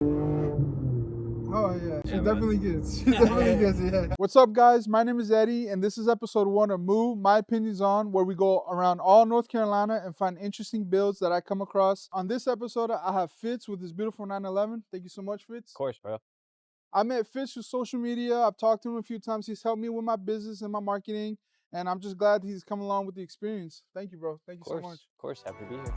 Oh yeah, she Yeah, definitely gets. She definitely gets. Yeah. What's up, guys? My name is Eddie, and this is episode 1 of M.O.O, My Opinions On, where we go around all North Carolina and find interesting builds that I come across. On this episode, I have Fitz with his beautiful 911. Thank you so much, Fitz. Of course, bro. I met Fitz through social media. I've talked to him a few times. He's helped me with my business and my marketing, and I'm just glad he's come along with the experience. Thank you, bro. Thank you so much. Of course, happy to be here.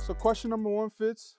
So question number 1, Fitz.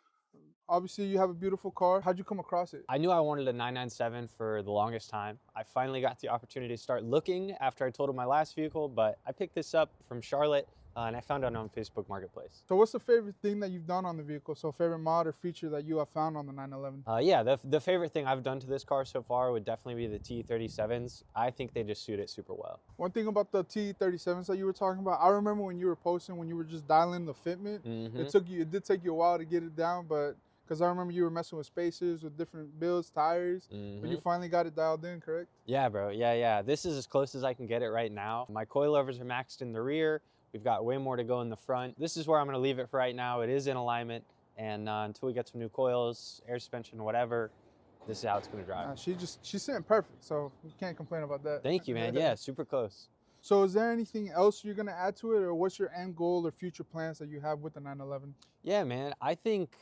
Obviously, you have a beautiful car. How'd you come across it? I knew I wanted a 997 for the longest time. I finally got the opportunity to start looking after I totaled my last vehicle, but I picked this up from Charlotte and I found it on Facebook Marketplace. So what's the favorite thing that you've done on the vehicle? So favorite mod or feature that you have found on the 911? Yeah, the favorite thing I've done to this car so far would definitely be the T37s. I think they just suit it super well. One thing about the T37s that you were talking about, I remember when you were posting, when you were just dialing the fitment, it did take you a while to get it down, but because I remember you were messing with spacers, with different builds, tires, but you finally got it dialed in, correct? Yeah, bro. Yeah. This is as close as I can get it right now. My coilovers are maxed in the rear. We've got way more to go in the front. This is where I'm going to leave it for right now. It is in alignment, and until we get some new coils, air suspension, whatever, this is how it's going to drive. She's sitting perfect, so you can't complain about that. Thank you, man. Yeah, super close. So is there anything else you're going to add to it, or what's your end goal or future plans that you have with the 911? Yeah, man. I think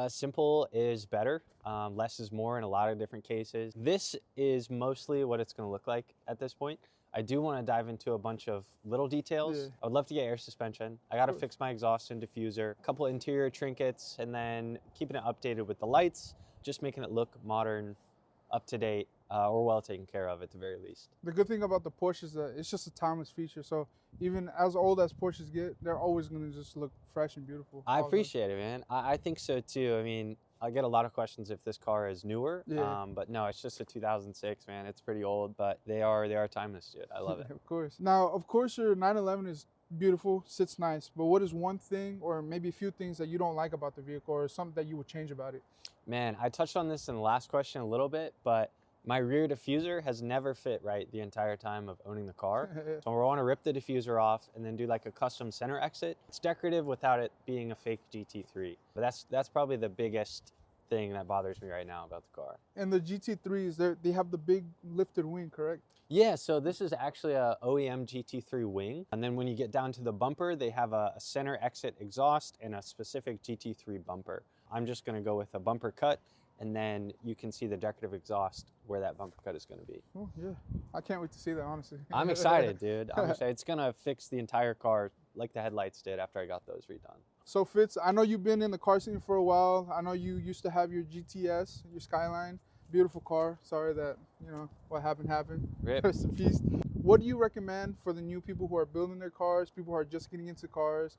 simple is better. Less is more in a lot of different cases. This is mostly what it's going to look like at this point. I do want to dive into a bunch of little details. Yeah. I would love to get air suspension. I got to fix my exhaust and diffuser, a couple interior trinkets, and then keeping it updated with the lights, just making it look modern, up to date, or well taken care of at the very least. The good thing about the Porsche is that it's just a timeless feature. So even as old as Porsches get, they're always going to just look fresh and beautiful. I appreciate it, man. I think so too. I mean, I get a lot of questions if this car is newer, but no, it's just a 2006, man. It's pretty old, but they are timeless, dude. I love it. Of course. Now, of course, your 911 is beautiful, sits nice, but what is one thing or maybe a few things that you don't like about the vehicle or something that you would change about it? Man, I touched on this in the last question a little bit, but my rear diffuser has never fit right the entire time of owning the car. So I want to rip the diffuser off and then do like a custom center exit. It's decorative without it being a fake GT3. But that's probably the biggest thing that bothers me right now about the car. And the GT3s, they have the big lifted wing, correct? Yeah, so this is actually a OEM GT3 wing. And then when you get down to the bumper, they have a center exit exhaust and a specific GT3 bumper. I'm just going to go with a bumper cut, and then you can see the decorative exhaust where that bumper cut is going to be. Oh, yeah. I can't wait to see that, honestly. I'm excited, dude. I'm excited. It's going to fix the entire car like the headlights did after I got those redone. So, Fitz, I know you've been in the car scene for a while. I know you used to have your GTS, your Skyline. Beautiful car. Sorry that, what happened. Rip. Rest in peace. What do you recommend for the new people who are building their cars, people who are just getting into cars,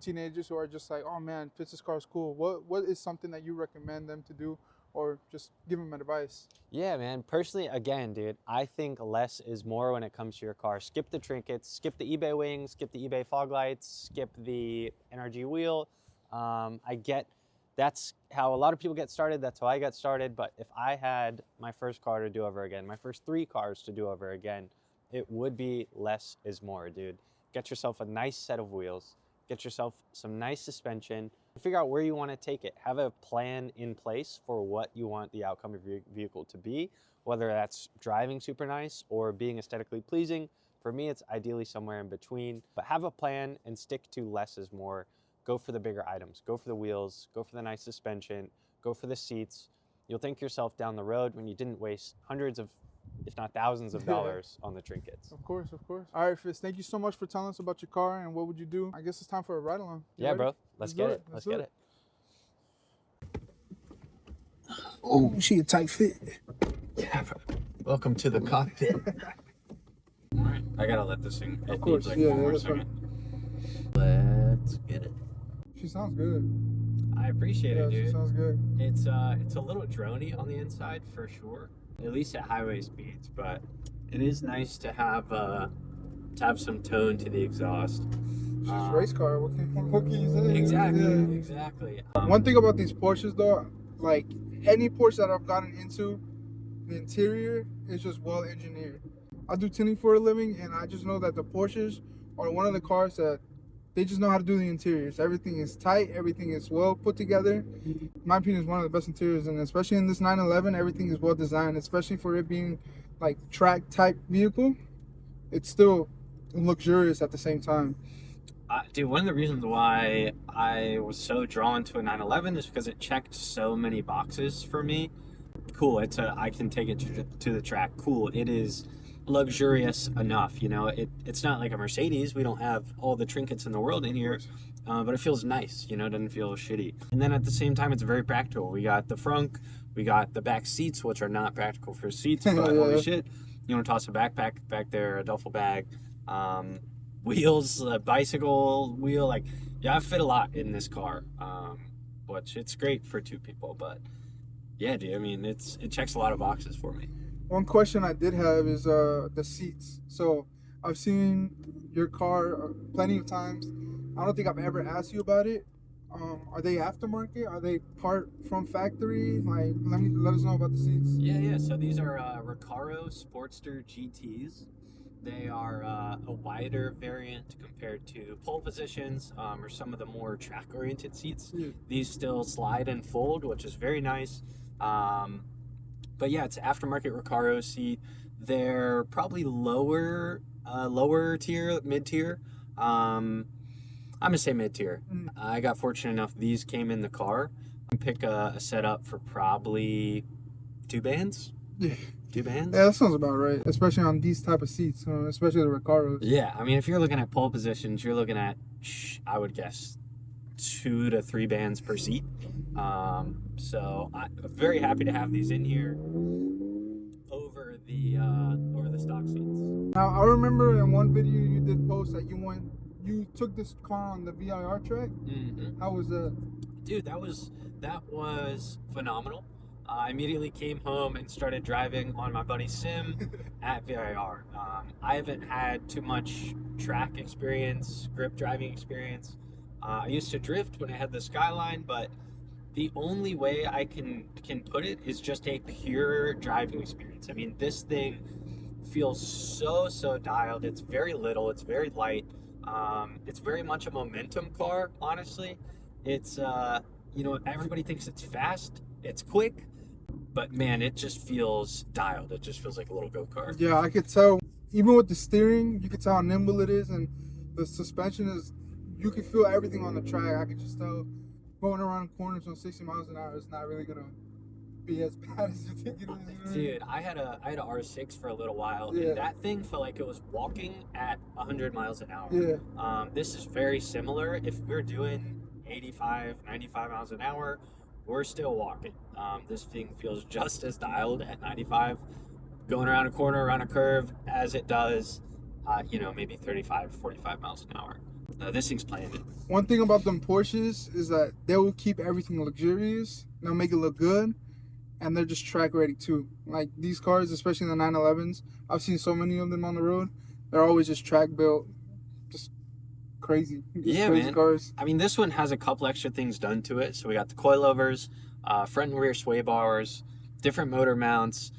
teenagers who are just like, oh man, Fitz's car is cool. What is something that you recommend them to do, or just give them advice? Yeah, man. Personally, again, dude, I think less is more when it comes to your car. Skip the trinkets, skip the eBay wings, skip the eBay fog lights, skip the NRG wheel. I get that's how a lot of people get started. That's how I got started. But if I had my first car to do over again, my first 3 cars to do over again, it would be less is more, dude. Get yourself a nice set of wheels. Get yourself some nice suspension. Figure out where you want to take it. Have a plan in place for what you want the outcome of your vehicle to be, whether that's driving super nice or being aesthetically pleasing. For me, it's ideally somewhere in between. But have a plan and stick to less is more. Go for the bigger items. Go for the wheels. Go for the nice suspension. Go for the seats. You'll thank yourself down the road when you didn't waste hundreds of, if not thousands of dollars on the trinkets. Of course. All right, Fitz, thank you so much for telling us about your car and what would you do. I guess it's time for a ride along. Yeah, bro. Let's get it. Let's get it. Oh, she a tight fit. Yeah, bro. Welcome to the cockpit. All right, I gotta let this thing. Of course, yeah, that's fine. Let let's get it. She sounds good. I appreciate it, dude. She sounds good. It's a little droney on the inside for sure, at least at highway speeds. But it is nice to have some tone to the exhaust. She's a race car. What can you say? Exactly. One thing about these Porsches, though, like any Porsche that I've gotten into, the interior is just well engineered. I do tuning for a living, and I just know that the Porsches are one of the cars that they just know how to do the interiors. Everything is tight. Everything is well put together. In my opinion, it's one of the best interiors, and especially in this 911, everything is well designed. Especially for it being like track type vehicle, it's still luxurious at the same time. Dude, one of the reasons why I was so drawn to a 911 is because it checked so many boxes for me. Cool, I can take it to the track. Cool, it is luxurious enough, you know. It's not like a Mercedes. We don't have all the trinkets in the world in here, but it feels nice, you know. It doesn't feel shitty. And then at the same time, it's very practical. We got the frunk, we got the back seats, which are not practical for seats, but holy shit, you want to toss a backpack back there, a duffel bag, wheels, a bicycle wheel, like, yeah, I fit a lot in this car, which it's great for two people. But yeah, dude, I mean, it checks a lot of boxes for me. One question I did have is the seats. So I've seen your car plenty of times. I don't think I've ever asked you about it. Are they aftermarket? Are they part from factory? Like, let us know about the seats. Yeah. So these are Recaro Sportster GTs. They are a wider variant compared to pole positions or some of the more track-oriented seats. Yeah. These still slide and fold, which is very nice. But yeah, it's aftermarket Recaro seat. They're probably lower tier, mid-tier. I'm gonna say mid-tier. I got fortunate enough these came in the car. I pick a setup for probably 2 bands. Yeah. 2 bands? Yeah, that sounds about right, especially on these type of seats, especially the Recaros. Yeah, I mean, if you're looking at pole positions, you're looking at, I would guess, 2 to 3 bands per seat. So I'm very happy to have these in here over the stock seats. Now, I remember in one video you did post that you took this car on the VIR track. Mm-hmm. How was that? Dude, that was phenomenal. I immediately came home and started driving on my buddy's sim at VIR. I haven't had too much track experience, grip driving experience. I used to drift when I had the Skyline, but the only way I can put it is just a pure driving experience. I mean, this thing feels so dialed. It's very little. It's very light. It's very much a momentum car, honestly. It's, you know, everybody thinks it's fast. It's quick. But man, it just feels dialed. It just feels like a little go-kart. Yeah, I could tell. Even with the steering, you could tell how nimble it is, and the suspension is. You can feel everything on the track. I could just tell going around corners on 60 miles an hour is not really gonna be as bad as you think it is. Dude, I had a R6 for a little while, and that thing felt like it was walking at 100 miles an hour. Yeah. This is very similar. If we're doing 85, 95 miles an hour, we're still walking. This thing feels just as dialed at 95, going around a corner, around a curve, as it does, you know, maybe 35, 45 miles an hour. This thing's playing it. One thing about them Porsches is that they will keep everything luxurious. They'll make it look good, and they're just track ready too. Like these cars, especially the 911s, I've seen so many of them on the road. They're always just track built, just crazy. Yeah, crazy man. Cars. I mean, this one has a couple extra things done to it. So we got the coilovers, front and rear sway bars, different motor mounts,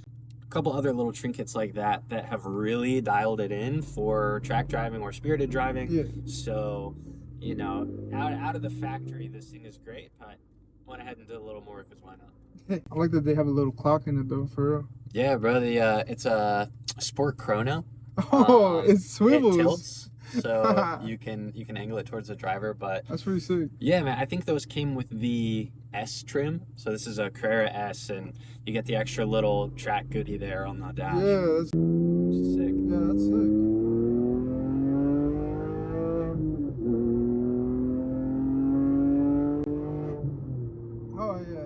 a couple other little trinkets like that have really dialed it in for track driving or spirited driving. Yeah. So, you know, out of the factory, this thing is great, but went ahead and did a little more because why not? I like that they have a little clock in it though, for real. Yeah, bro. It's a Sport Chrono. Oh, it swivels. It tilts, so you can angle it towards the driver. But that's pretty sick. Yeah, man. I think those came with the S trim. So this is a Carrera S, and you get the extra little track goodie there on the dash. Yeah, that's sick. Yeah, that's sick. Oh yeah.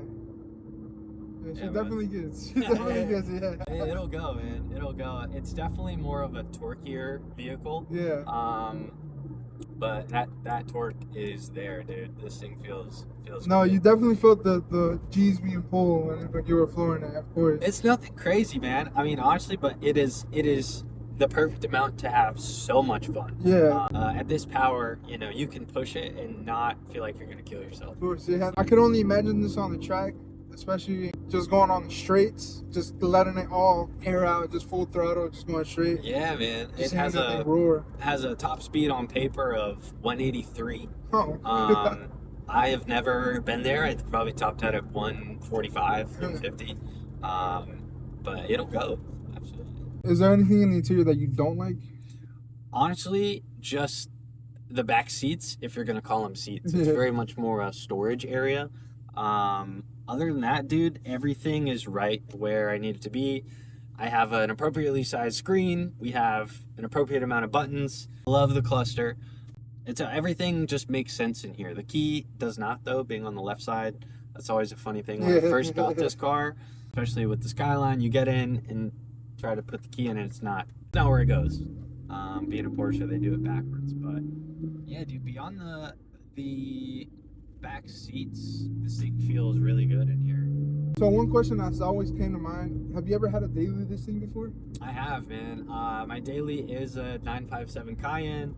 She definitely gets. She definitely gets. Yeah. It'll go, man. It'll go. It's definitely more of a torquier vehicle. Yeah. but that torque is there, dude. This thing feels No, good. you definitely felt the G's being pulled when you were flooring it, of course. It's nothing crazy, man. I mean, honestly, but it is the perfect amount to have so much fun. Yeah. At this power, you know, you can push it and not feel like you're gonna kill yourself. Of course, yeah. I could only imagine this on the track, especially just going on the straights, just letting it all air out, just full throttle, just going straight. Yeah, man. Just It has hearing that a thing roar. top speed on paper of 183. Oh. I have never been there. It's probably topped out at 145, 150. But it'll go. Absolutely. Is there anything in the interior that you don't like? Honestly, just the back seats, if you're gonna call them seats. It's very much more a storage area. Other than that, dude, everything is right where I need it to be. I have an appropriately sized screen. We have an appropriate amount of buttons. Love the cluster. Everything just makes sense in here. The key does not, though, being on the left side. That's always a funny thing. When I first got this car, especially with the Skyline, you get in and try to put the key in and it's not where it goes. Being a Porsche, they do it backwards. But yeah, dude, beyond the back seats, this thing feels really good in here. So one question that's always came to mind, have you ever had a daily this thing before? I have, man. My daily is a 957 Cayenne.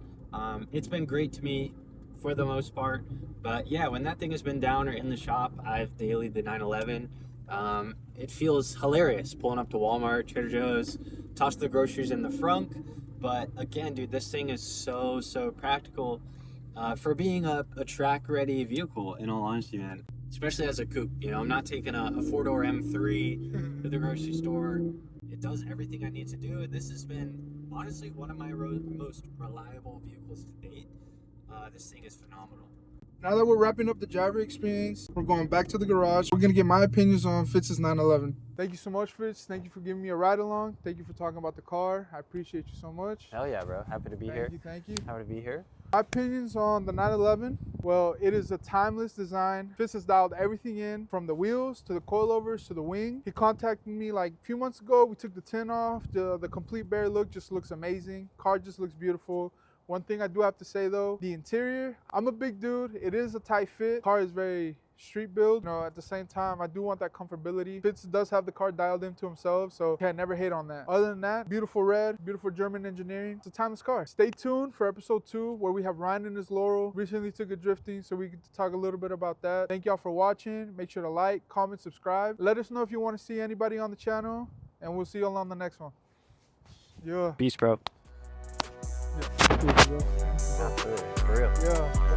It's been great to me for the most part, but yeah, when that thing has been down or in the shop, I've dailied the 911. It feels hilarious pulling up to Walmart, Trader Joe's, toss the groceries in the frunk. But again, dude, this thing is so practical for being a track-ready vehicle, in all honesty, man. Especially as a coupe, you know, I'm not taking a four-door M3 to the grocery store. It does everything I need to do, and this has been honestly one of my most reliable vehicles to date. This thing is phenomenal. Now that we're wrapping up the driver experience, we're going back to the garage. We're gonna get my opinions on Fitz's 911. Thank you so much, Fitz. Thank you for giving me a ride along. Thank you for talking about the car. I appreciate you so much. Hell yeah, bro. Happy to be here. Thank you. Happy to be here. My opinions on the 911, well, it is a timeless design. Fitz has dialed everything in, from the wheels to the coilovers to the wing. He contacted me like a few months ago. We took the tint off. The complete bare look just looks amazing. Car just looks beautiful. One thing I do have to say though, the interior, I'm a big dude. It is a tight fit. Car is very street build. You know, at the same time, I do want that comfortability. Fitz does have the car dialed into himself, so I never hate on that. Other than that, beautiful red, beautiful German engineering. It's a timeless car. Stay tuned for episode 2, where we have Ryan and his Laurel. Recently took it drifting, so we get to talk a little bit about that. Thank y'all for watching. Make sure to like, comment, subscribe. Let us know if you want to see anybody on the channel, and we'll see y'all on the next one. Yeah. Peace, bro. Yeah. Absolutely. For real. Yeah.